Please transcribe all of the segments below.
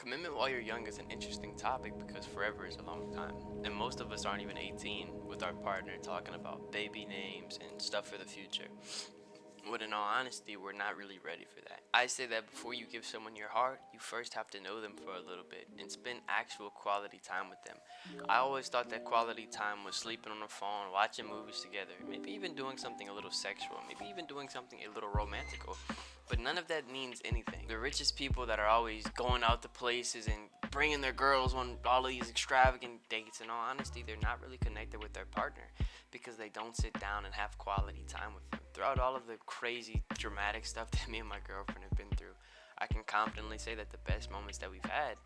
Commitment while you're young is an interesting topic because forever is a long time. And most of us aren't even 18 with our partner talking about baby names and stuff for the future. When in all honesty, we're not really ready for that. I say that before you give someone your heart, you first have to know them for a little bit and spend actual quality time with them. I always thought that quality time was sleeping on the phone, watching movies together, maybe even doing something a little sexual, maybe even doing something a little romantical. But none of that means anything. The richest people that are always going out to places and bringing their girls on all of these extravagant dates, in all honesty, they're not really connected with their partner because they don't sit down and have quality time with them. Throughout all of the crazy, dramatic stuff that me and my girlfriend have been through, I can confidently say that the best moments that we've had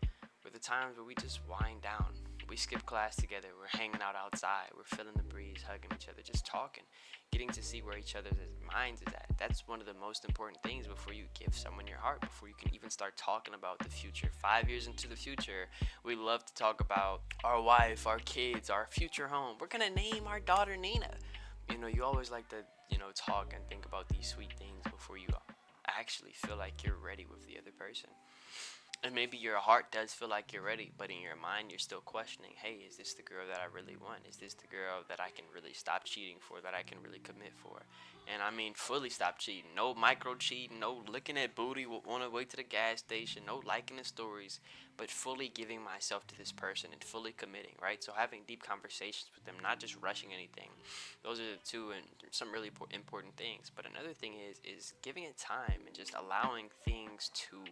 were the times where we just wind down. We skip class together, we're hanging out outside, we're feeling the breeze, hugging each other, just talking, getting to see where each other's minds is at. That's one of the most important things before you give someone your heart, before you can even start talking about the future. 5 years into the future, we love to talk about our wife, our kids, our future home. We're gonna name our daughter Nina. You always like to, talk and think about these sweet things before you actually feel like you're ready with the other person. And maybe your heart does feel like you're ready, but in your mind, you're still questioning, hey, is this the girl that I really want? Is this the girl that I can really stop cheating for, that I can really commit for? And I mean, fully stop cheating. No micro cheating, no looking at booty on the way to the gas station, no liking the stories, but fully giving myself to this person and fully committing, right? So having deep conversations with them, not just rushing anything. Those are the two and some really important things. But another thing is giving it time and just allowing things to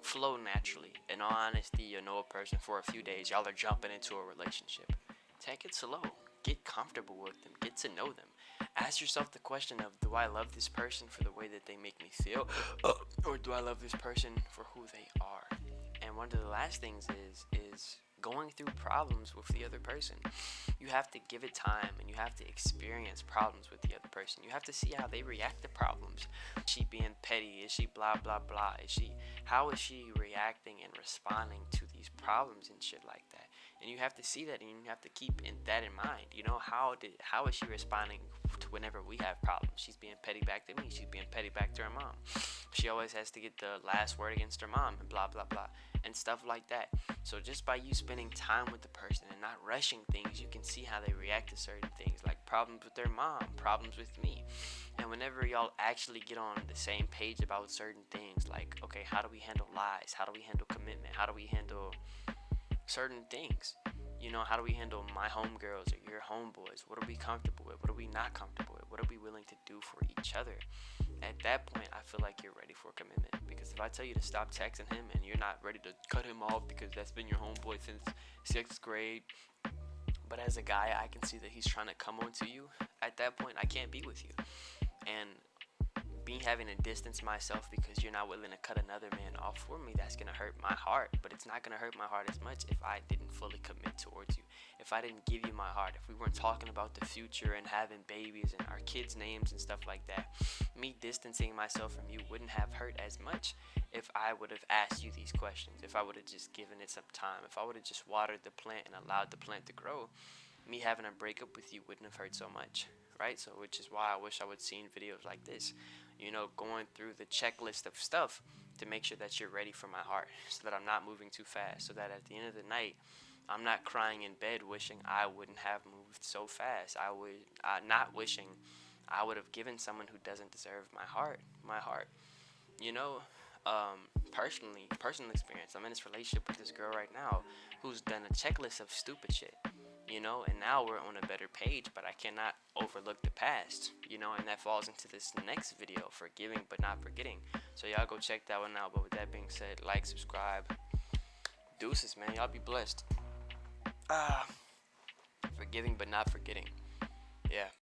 flow naturally. In all honesty, you know a person for a few days, y'all are jumping into a relationship. Take it slow. Get comfortable with them. Get to know them. Ask yourself the question of, do I love this person for the way that they make me feel? Or do I love this person for who they are? And one of the last things is going through problems with the other person. You have to give it time and you have to experience problems with the other person. You have to see how they react to problems. Is she being petty? Is she blah blah blah? How is she reacting and responding to these problems and shit like that? And you have to see that and you have to keep that in mind. How is she responding to whenever we have problems? She's being petty back to me. She's being petty back to her mom. She always has to get the last word against her mom and blah blah blah and stuff like that. So just by you spending time with the person and not rushing things, you can see how they react to certain things, like problems with their mom, problems with me. And whenever y'all actually get on the same page about certain things, like, okay, how do we handle lies? How do we handle commitment? How do we handle certain things? How do we handle my homegirls or your homeboys? What are we comfortable with? What are we not comfortable with? What are we willing to do for each other? At that point, I feel like you're ready for commitment. Because if I tell you to stop texting him and you're not ready to cut him off because that's been your homeboy since 6th grade, but as a guy, I can see that he's trying to come on to you, at that point, I can't be with you. And me having to distance myself because you're not willing to cut another man off for me, that's going to hurt my heart. But it's not going to hurt my heart as much if I didn't fully commit towards you. If I didn't give you my heart, if we weren't talking about the future and having babies and our kids' names and stuff like that, me distancing myself from you wouldn't have hurt as much if I would have asked you these questions, if I would have just given it some time, if I would have just watered the plant and allowed the plant to grow. Me having a breakup with you wouldn't have hurt so much, right? So which is why I wish I would seen videos like this, going through the checklist of stuff to make sure that you're ready for my heart, so that I'm not moving too fast, so that at the end of the night, I'm not crying in bed wishing I wouldn't have moved so fast. Not wishing I would have given someone who doesn't deserve my heart. You know, personal experience. I'm in this relationship with this girl right now who's done a checklist of stupid shit. And now we're on a better page, but I cannot overlook the past, and that falls into this next video, forgiving but not forgetting. So y'all go check that one out. But with that being said, like, subscribe, deuces, man. Y'all be blessed. Forgiving but not forgetting. Yeah.